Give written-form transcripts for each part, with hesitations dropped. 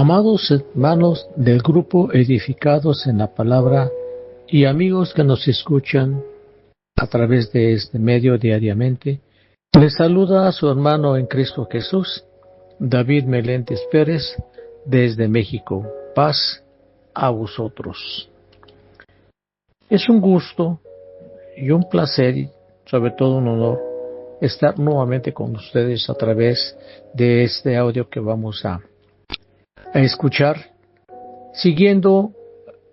Amados hermanos del grupo Edificados en la Palabra y amigos que nos escuchan a través de este medio diariamente, les saluda a su hermano en Cristo Jesús, David Meléndez Pérez, desde México. Paz a vosotros. Es un gusto y un placer, y sobre todo un honor, estar nuevamente con ustedes a través de este audio que vamos a escuchar, siguiendo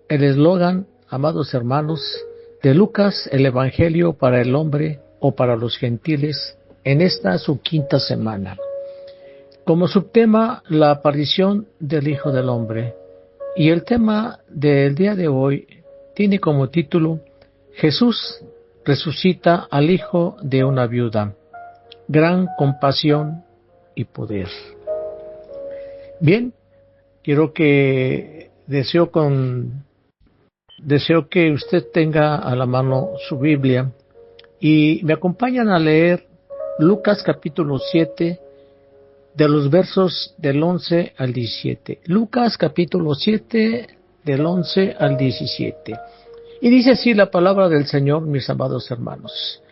el eslogan, amados hermanos, de Lucas, el Evangelio para el hombre o para los gentiles, en esta su quinta semana. Como subtema, la aparición del Hijo del Hombre. Y el tema del día de hoy tiene como título, Jesús resucita al hijo de una viuda. Gran compasión y poder. Bien, deseo que usted tenga a la mano su Biblia y me acompañan a leer Lucas capítulo 7 de los versos del 11 al 17. Lucas capítulo 7 del 11 al 17. Y dice así la palabra del Señor, mis amados hermanos.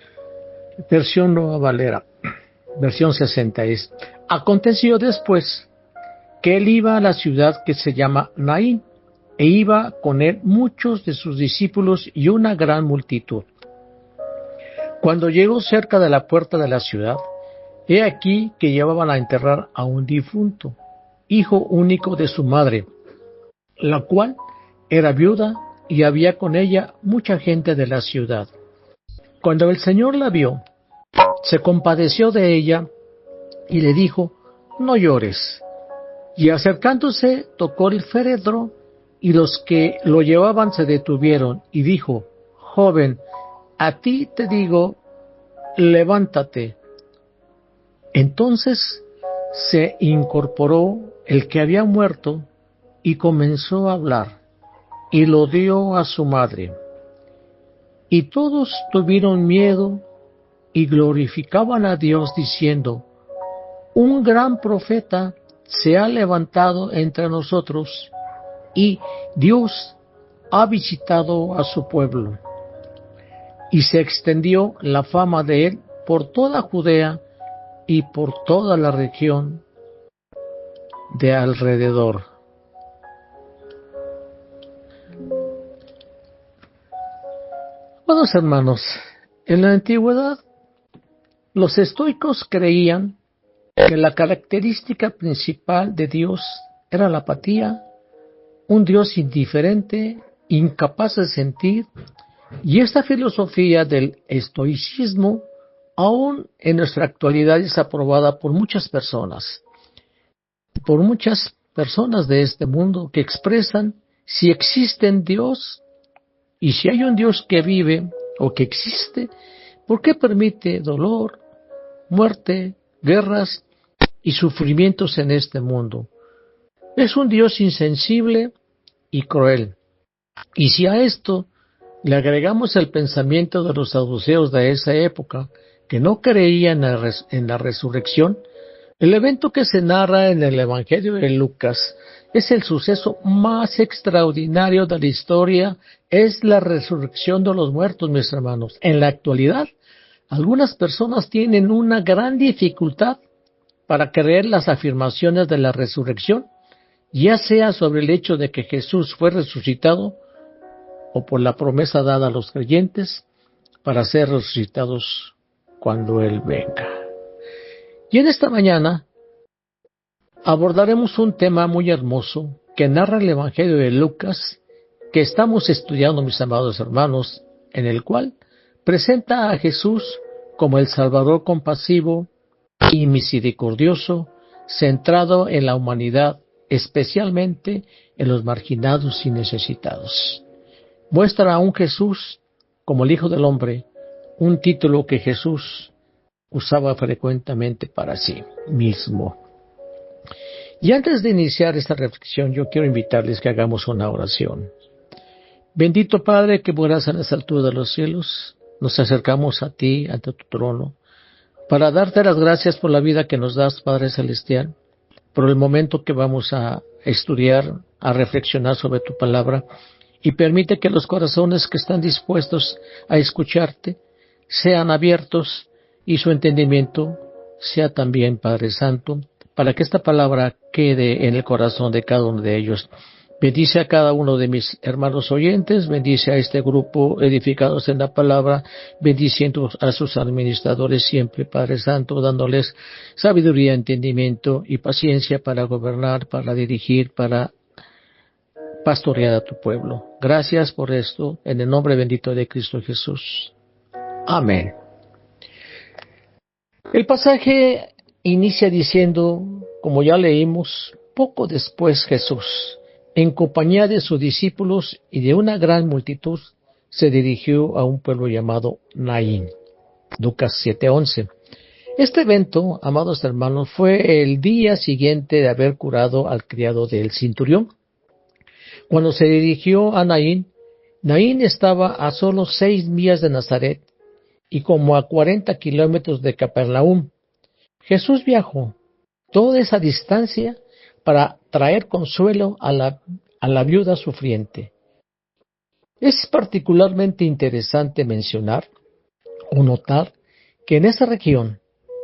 Versión Nueva Valera, versión 60 es: Aconteció después que él iba a la ciudad que se llama Naín, e iba con él muchos de sus discípulos y una gran multitud. Cuando llegó cerca de la puerta de la ciudad, he aquí que llevaban a enterrar a un difunto, hijo único de su madre, la cual era viuda y había con ella mucha gente de la ciudad. Cuando el Señor la vio, se compadeció de ella y le dijo: no llores. Y acercándose, tocó el féretro, y los que lo llevaban se detuvieron, y dijo: joven, a ti te digo, levántate. Entonces se incorporó el que había muerto, y comenzó a hablar, y lo dio a su madre. Y todos tuvieron miedo, y glorificaban a Dios, diciendo: un gran profeta se ha levantado entre nosotros, y Dios ha visitado a su pueblo. Y se extendió la fama de él por toda Judea y por toda la región de alrededor. Buenos hermanos, en la antigüedad los estoicos creían que la característica principal de Dios era la apatía, un Dios indiferente, incapaz de sentir, y esta filosofía del estoicismo aún en nuestra actualidad es aprobada por muchas personas de este mundo que expresan si existe un Dios, y si hay un Dios que vive o que existe, ¿por qué permite dolor, muerte, guerras y sufrimientos en este mundo? Es un Dios insensible y cruel. Y si a esto le agregamos el pensamiento de los saduceos de esa época, que no creían en la resurrección, el evento que se narra en el Evangelio de Lucas es el suceso más extraordinario de la historia, es la resurrección de los muertos, mis hermanos. En la actualidad, algunas personas tienen una gran dificultad para creer las afirmaciones de la resurrección, ya sea sobre el hecho de que Jesús fue resucitado o por la promesa dada a los creyentes para ser resucitados cuando Él venga. Y en esta mañana abordaremos un tema muy hermoso que narra el Evangelio de Lucas, que estamos estudiando, mis amados hermanos, en el cual presenta a Jesús como el Salvador compasivo y misericordioso, centrado en la humanidad, especialmente en los marginados y necesitados. Muestra a un Jesús como el Hijo del Hombre, un título que Jesús usaba frecuentemente para sí mismo. Y antes de iniciar esta reflexión, yo quiero invitarles que hagamos una oración. Bendito Padre que moras en las alturas de los cielos, nos acercamos a ti, ante tu trono, para darte las gracias por la vida que nos das, Padre Celestial, por el momento que vamos a estudiar, a reflexionar sobre tu palabra, y permite que los corazones que están dispuestos a escucharte sean abiertos y su entendimiento sea también, Padre Santo, para que esta palabra quede en el corazón de cada uno de ellos. Bendice a cada uno de mis hermanos oyentes, bendice a este grupo edificados en la palabra, bendiciendo a sus administradores siempre, Padre Santo, dándoles sabiduría, entendimiento y paciencia para gobernar, para dirigir, para pastorear a tu pueblo. Gracias por esto, en el nombre bendito de Cristo Jesús. Amén. El pasaje inicia diciendo, como ya leímos, poco después Jesús, en compañía de sus discípulos y de una gran multitud, se dirigió a un pueblo llamado Naín. Lucas 7:11. Este evento, amados hermanos, fue el día siguiente de haber curado al criado del centurión. Cuando se dirigió a Naín, Naín estaba a solo 6 millas de Nazaret y como a 40 kilómetros de Capernaum. Jesús viajó toda esa distancia para traer consuelo a la viuda sufriente. Es particularmente interesante mencionar o notar que en esa región,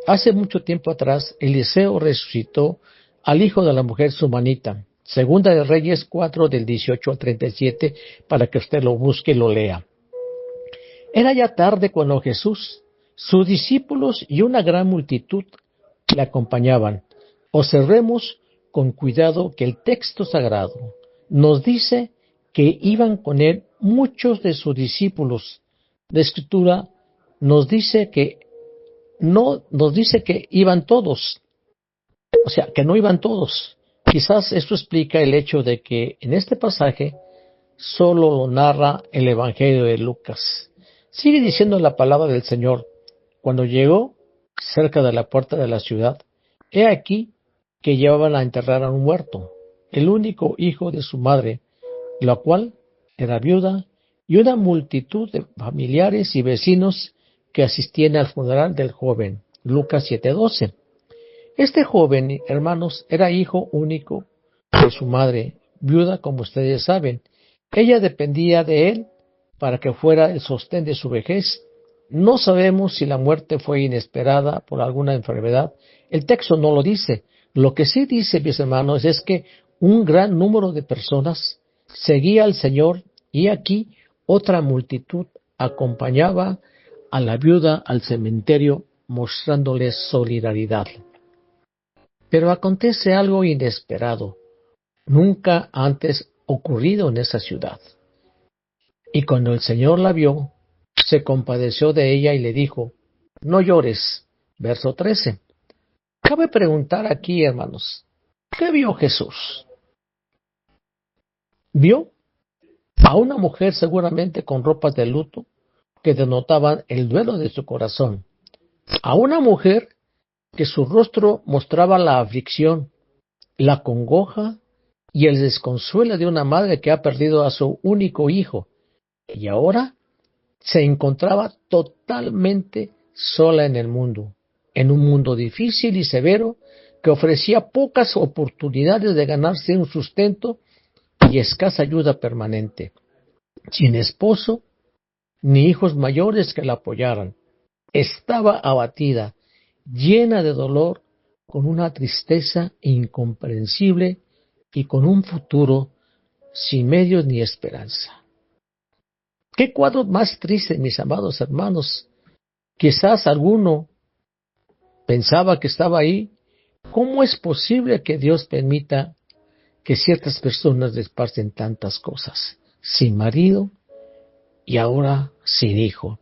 hace mucho tiempo atrás, Eliseo resucitó al hijo de la mujer sumanita. Segunda de Reyes 4, del 18 al 37, para que usted lo busque y lo lea. Era ya tarde cuando Jesús, sus discípulos y una gran multitud le acompañaban. Observemos con cuidado que el texto sagrado nos dice que iban con él muchos de sus discípulos. La Escritura nos dice que no nos dice que iban todos, o sea, que no iban todos. Quizás esto explica el hecho de que en este pasaje solo lo narra el Evangelio de Lucas. Sigue diciendo la palabra del Señor. Cuando llegó cerca de la puerta de la ciudad, he aquí que llevaban a enterrar a un muerto, el único hijo de su madre, la cual era viuda, y una multitud de familiares y vecinos que asistían al funeral del joven. Lucas 7:12. Este joven, hermanos, era hijo único de su madre, viuda, como ustedes saben. Ella dependía de él para que fuera el sostén de su vejez. No sabemos si la muerte fue inesperada por alguna enfermedad. El texto no lo dice. Lo que sí dice, mis hermanos, es que un gran número de personas seguía al Señor y aquí otra multitud acompañaba a la viuda al cementerio mostrándoles solidaridad. Pero acontece algo inesperado, nunca antes ocurrido en esa ciudad. Y cuando el Señor la vio, se compadeció de ella y le dijo, no llores. Verso 13. Cabe preguntar aquí, hermanos, ¿qué vio Jesús? Vio a una mujer seguramente con ropas de luto que denotaban el duelo de su corazón, a una mujer que su rostro mostraba la aflicción, la congoja y el desconsuelo de una madre que ha perdido a su único hijo y ahora se encontraba totalmente sola en el mundo, en un mundo difícil y severo que ofrecía pocas oportunidades de ganarse un sustento y escasa ayuda permanente, sin esposo ni hijos mayores que la apoyaran. Estaba abatida, llena de dolor, con una tristeza incomprensible y con un futuro sin medios ni esperanza. ¿Qué cuadro más triste, mis amados hermanos? Quizás alguno pensaba que estaba ahí. ¿Cómo es posible que Dios permita que ciertas personas les pasen tantas cosas? Sin marido y ahora sin hijo.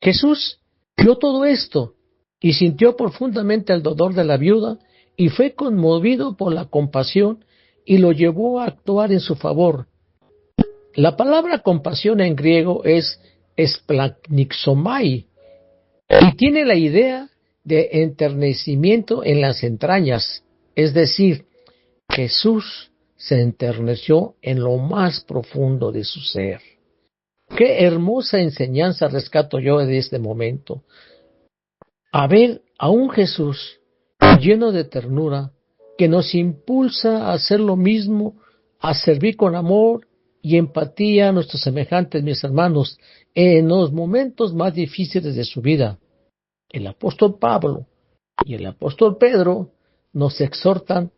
Jesús vio todo esto y sintió profundamente el dolor de la viuda y fue conmovido por la compasión y lo llevó a actuar en su favor. La palabra compasión en griego es splanixomai y tiene la idea de enternecimiento en las entrañas, es decir, Jesús se enterneció en lo más profundo de su ser. Qué hermosa enseñanza rescato yo de este momento. A ver a un Jesús lleno de ternura que nos impulsa a hacer lo mismo, a servir con amor y empatía a nuestros semejantes, mis hermanos, en los momentos más difíciles de su vida. El apóstol Pablo y el apóstol Pedro nos exhortan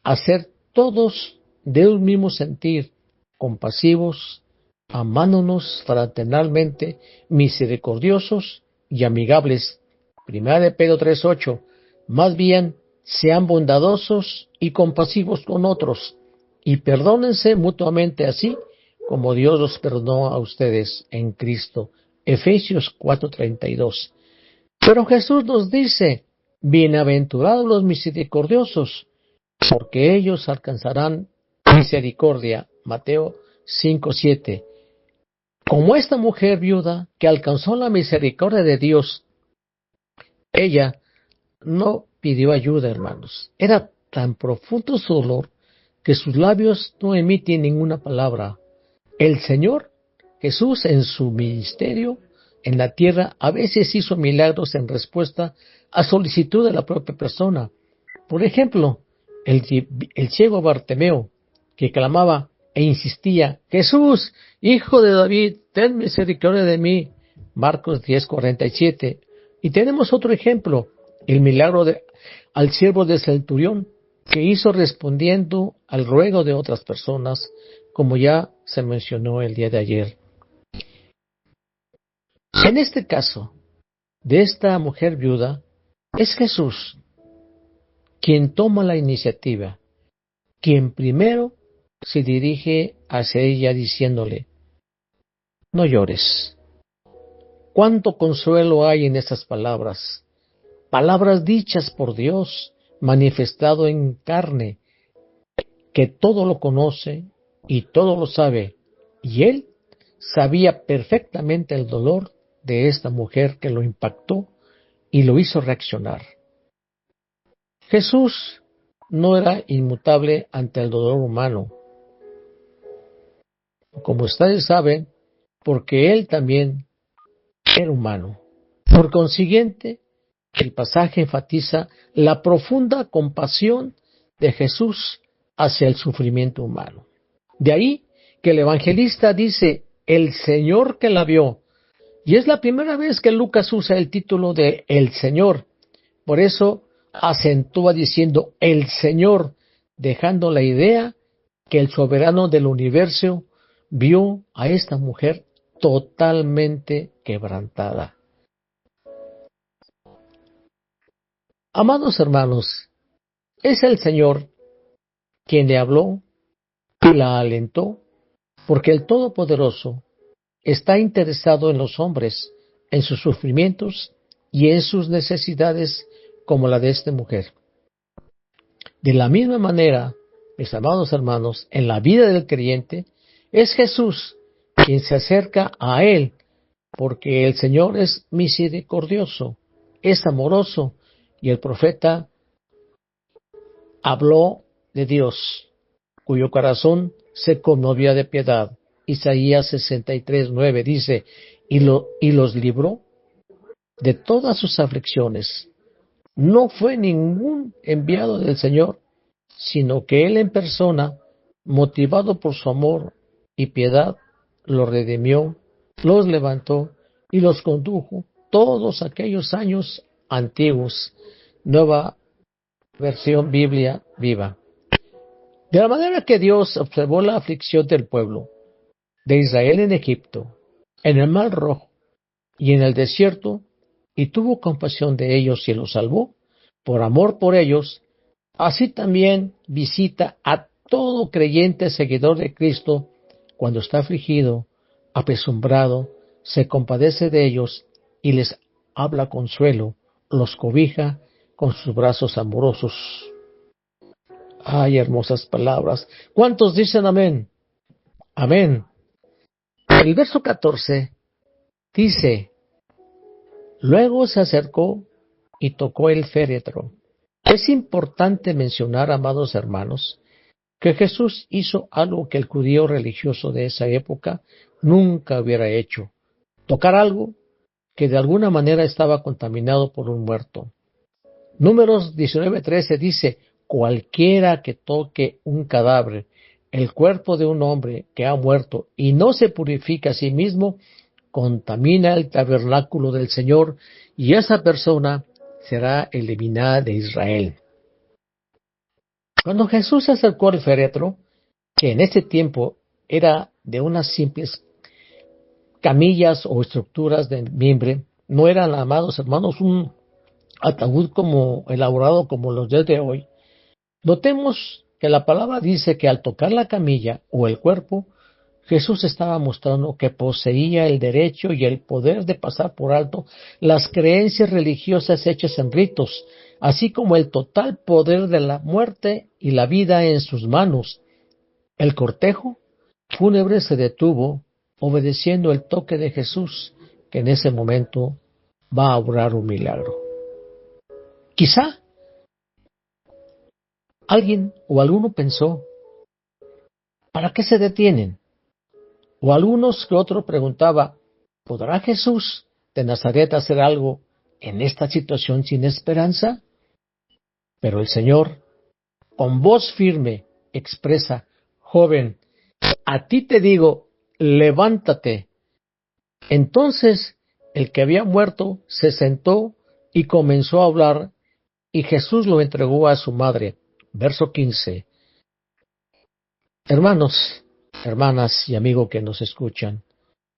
a ser todos de un mismo sentir, compasivos, amándonos fraternalmente, misericordiosos y amigables. Primera de Pedro 3:8. Más bien, sean bondadosos y compasivos con otros, y perdónense mutuamente así como Dios los perdonó a ustedes en Cristo. Efesios 4:32. Pero Jesús nos dice, bienaventurados los misericordiosos, porque ellos alcanzarán misericordia. Mateo 5:7. Como esta mujer viuda que alcanzó la misericordia de Dios, ella no pidió ayuda, hermanos. Era tan profundo su dolor que sus labios no emiten ninguna palabra. El Señor Jesús en su ministerio en la tierra a veces hizo milagros en respuesta a solicitud de la propia persona. Por ejemplo, el ciego Bartimeo, que clamaba e insistía, Jesús, hijo de David, ten misericordia de mí. Marcos 10:47. Y tenemos otro ejemplo, el milagro al siervo de Centurión, que hizo respondiendo al ruego de otras personas, como ya se mencionó el día de ayer. En este caso, de esta mujer viuda, es Jesús quien toma la iniciativa, quien primero se dirige hacia ella diciéndole, no llores. Cuánto consuelo hay en estas palabras, palabras dichas por Dios, manifestado en carne, que todo lo conoce y todo lo sabe, y Él sabía perfectamente el dolor de esta mujer que lo impactó y lo hizo reaccionar. Jesús no era inmutable ante el dolor humano, como ustedes saben, porque Él también era humano. Por consiguiente, el pasaje enfatiza la profunda compasión de Jesús hacia el sufrimiento humano. De ahí que el evangelista dice, el Señor que la vio, y es la primera vez que Lucas usa el título de el Señor. Por eso acentúa diciendo el Señor, dejando la idea que el soberano del universo vio a esta mujer totalmente quebrantada. Amados hermanos, es el Señor quien le habló y la alentó, porque el Todopoderoso está interesado en los hombres, en sus sufrimientos y en sus necesidades como la de esta mujer. De la misma manera, mis amados hermanos, en la vida del creyente, es Jesús quien se acerca a Él, porque el Señor es misericordioso, es amoroso, y el profeta habló de Dios, cuyo corazón se conmovía de piedad. Isaías 63:9 dice, y los libró de todas sus aflicciones. No fue ningún enviado del Señor, sino que Él en persona, motivado por su amor y piedad, los redimió, los levantó y los condujo todos aquellos años antiguos. Nueva versión Biblia viva. De la manera que Dios observó la aflicción del pueblo de Israel en Egipto, en el Mar Rojo y en el desierto, y tuvo compasión de ellos y los salvó, por amor por ellos, así también visita a todo creyente seguidor de Cristo cuando está afligido, apesumbrado, se compadece de ellos y les habla consuelo, los cobija con sus brazos amorosos. Ay, hermosas palabras. ¿Cuántos dicen amén? Amén. El verso 14 dice, luego se acercó y tocó el féretro. Es importante mencionar, amados hermanos, que Jesús hizo algo que el judío religioso de esa época nunca hubiera hecho: tocar algo que de alguna manera estaba contaminado por un muerto. Números 19:13 dice: cualquiera que toque un cadáver, el cuerpo de un hombre que ha muerto, y no se purifica a sí mismo, contamina el tabernáculo del Señor, y esa persona será eliminada de Israel. Cuando Jesús se acercó al féretro, que en ese tiempo era de unas simples camillas o estructuras de mimbre, no eran, amados hermanos, un ataúd como elaborado como los de hoy. Notemos que la palabra dice que al tocar la camilla o el cuerpo, Jesús estaba mostrando que poseía el derecho y el poder de pasar por alto las creencias religiosas hechas en ritos, así como el total poder de la muerte y la vida en sus manos. El cortejo fúnebre se detuvo, obedeciendo el toque de Jesús, que en ese momento va a obrar un milagro. Quizá alguien o alguno pensó: ¿para qué se detienen? O algunos que otro preguntaba: ¿podrá Jesús de Nazaret hacer algo en esta situación sin esperanza? Pero el Señor, con voz firme, expresa: joven, a ti te digo, levántate. Entonces el que había muerto se sentó y comenzó a hablar, y Jesús lo entregó a su madre. Verso 15. Hermanos, hermanas y amigos que nos escuchan,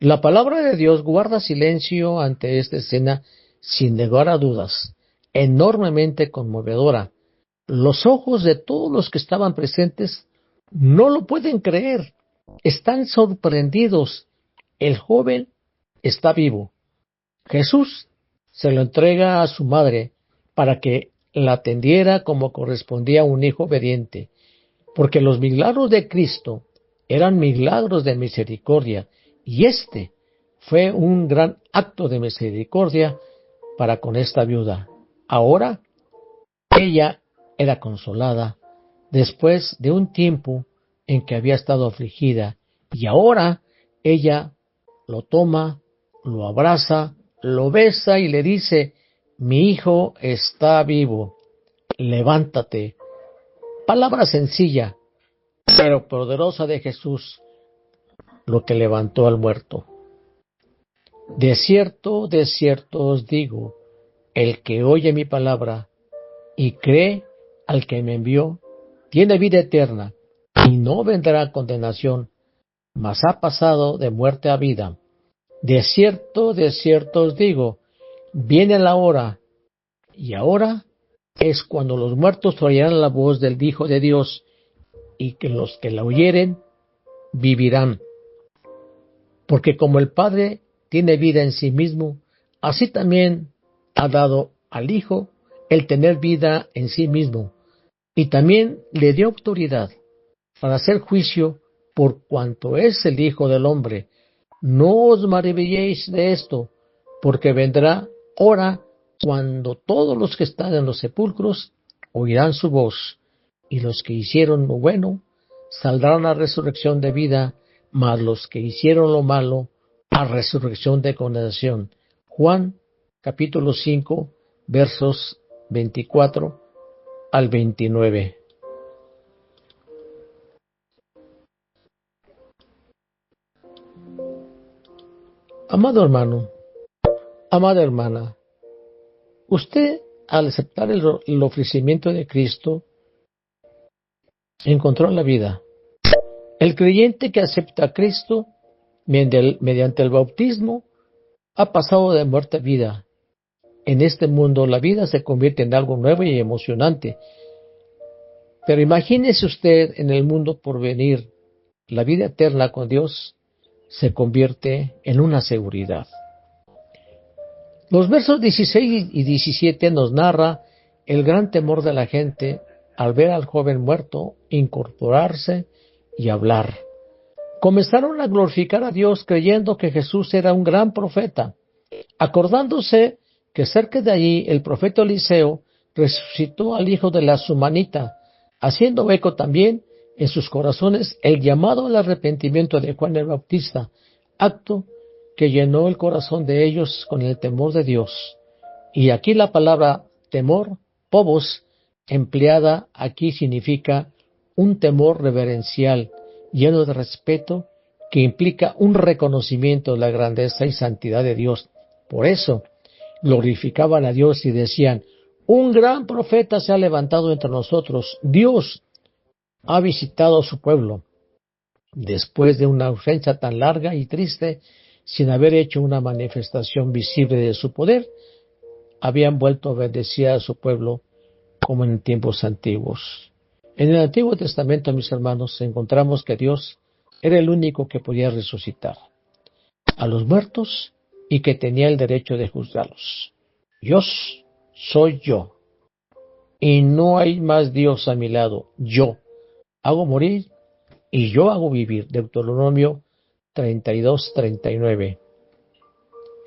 la palabra de Dios guarda silencio ante esta escena sin lugar a dudas, enormemente conmovedora. Los ojos de todos los que estaban presentes no lo pueden creer, están sorprendidos. El joven está vivo. Jesús se lo entrega a su madre para que la atendiera como correspondía a un hijo obediente, porque los milagros de Cristo eran milagros de misericordia, y este fue un gran acto de misericordia para con esta viuda. Ahora ella era consolada después de un tiempo en que había estado afligida, y ahora ella lo toma, lo abraza, lo besa y le dice: mi hijo está vivo, levántate. Palabra sencilla, pero poderosa de Jesús, lo que levantó al muerto. De cierto os digo, el que oye mi palabra y cree al que me envió, tiene vida eterna, y no vendrá a condenación, mas ha pasado de muerte a vida. De cierto os digo, viene la hora, y ahora es cuando los muertos oirán la voz del Hijo de Dios, y que los que la oyeren vivirán. Porque como el Padre tiene vida en sí mismo, así también ha dado al Hijo el tener vida en sí mismo, y también le dio autoridad para hacer juicio por cuanto es el Hijo del Hombre. No os maravilléis de esto, porque vendrá hora cuando todos los que están en los sepulcros oirán su voz, y los que hicieron lo bueno saldrán a resurrección de vida, mas los que hicieron lo malo a resurrección de condenación. Juan capítulo 5 versos 24 al 29. Amado hermano, amada hermana, usted al aceptar el ofrecimiento de Cristo encontró la vida. El creyente que acepta a Cristo mediante el bautismo ha pasado de muerte a vida. En este mundo la vida se convierte en algo nuevo y emocionante. Pero imagínese usted en el mundo por venir, la vida eterna con Dios se convierte en una seguridad. Los versos 16 y 17 nos narra el gran temor de la gente al ver al joven muerto incorporarse y hablar. Comenzaron a glorificar a Dios creyendo que Jesús era un gran profeta, acordándose que cerca de allí el profeta Eliseo resucitó al hijo de la Sumanita, haciendo eco también en sus corazones el llamado al arrepentimiento de Juan el Bautista, acto que llenó el corazón de ellos con el temor de Dios. Y aquí la palabra temor Phobos, empleada aquí, significa un temor reverencial, lleno de respeto, que implica un reconocimiento de la grandeza y santidad de Dios. Por eso, glorificaban a Dios y decían: un gran profeta se ha levantado entre nosotros. Dios ha visitado a su pueblo. Después de una ausencia tan larga y triste, sin haber hecho una manifestación visible de su poder, habían vuelto a bendecir a su pueblo como en tiempos antiguos. En el Antiguo Testamento, mis hermanos, encontramos que Dios era el único que podía resucitar a los muertos y que tenía el derecho de juzgarlos. Dios soy yo, y no hay más Dios a mi lado. Yo hago morir y yo hago vivir. Deuteronomio 32:39.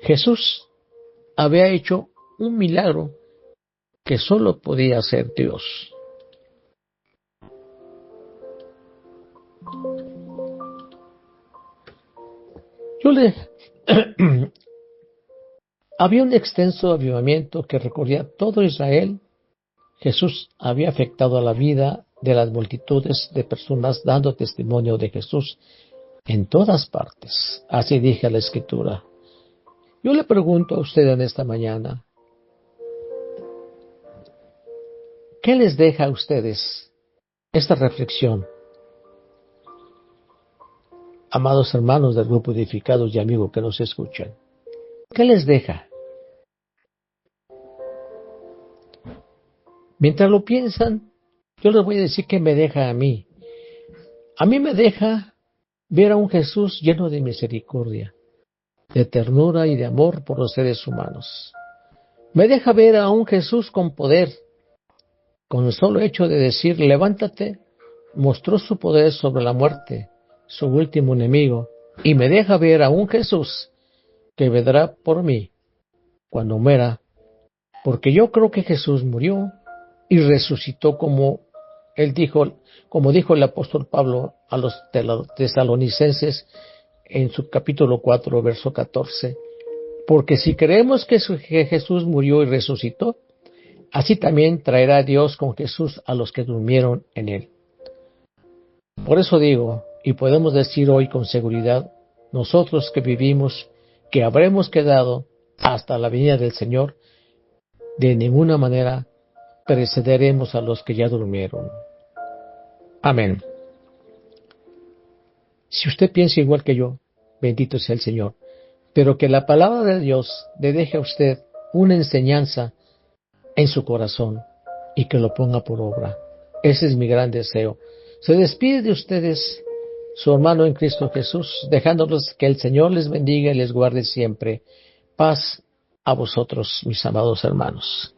Jesús había hecho un milagro que solo podía hacer Dios. Había un extenso avivamiento que recorría todo Israel. Jesús había afectado a la vida de las multitudes de personas, dando testimonio de Jesús en todas partes. Así dije la Escritura. Yo le pregunto a usted en esta mañana, ¿qué les deja a ustedes esta reflexión? Amados hermanos del grupo Edificados y amigos que nos escuchan, ¿qué les deja? Mientras lo piensan, yo les voy a decir qué me deja a mí. A mí me deja ver a un Jesús lleno de misericordia, de ternura y de amor por los seres humanos. Me deja ver a un Jesús con poder. Con el solo hecho de decir, levántate, mostró su poder sobre la muerte, su último enemigo, y me deja ver a un Jesús que vendrá por mí cuando muera, porque yo creo que Jesús murió y resucitó como dijo el apóstol Pablo a los tesalonicenses en su capítulo 4, verso 14. Porque si creemos que Jesús murió y resucitó, así también traerá Dios con Jesús a los que durmieron en él. Por eso digo, y podemos decir hoy con seguridad, nosotros que vivimos, que habremos quedado hasta la venida del Señor, de ninguna manera precederemos a los que ya durmieron. Amén. Si usted piensa igual que yo, bendito sea el Señor, pero que la palabra de Dios le deje a usted una enseñanza en su corazón y que lo ponga por obra. Ese es mi gran deseo. Se despide de ustedes su hermano en Cristo Jesús, dejándolos que el Señor les bendiga y les guarde siempre. Paz a vosotros, mis amados hermanos.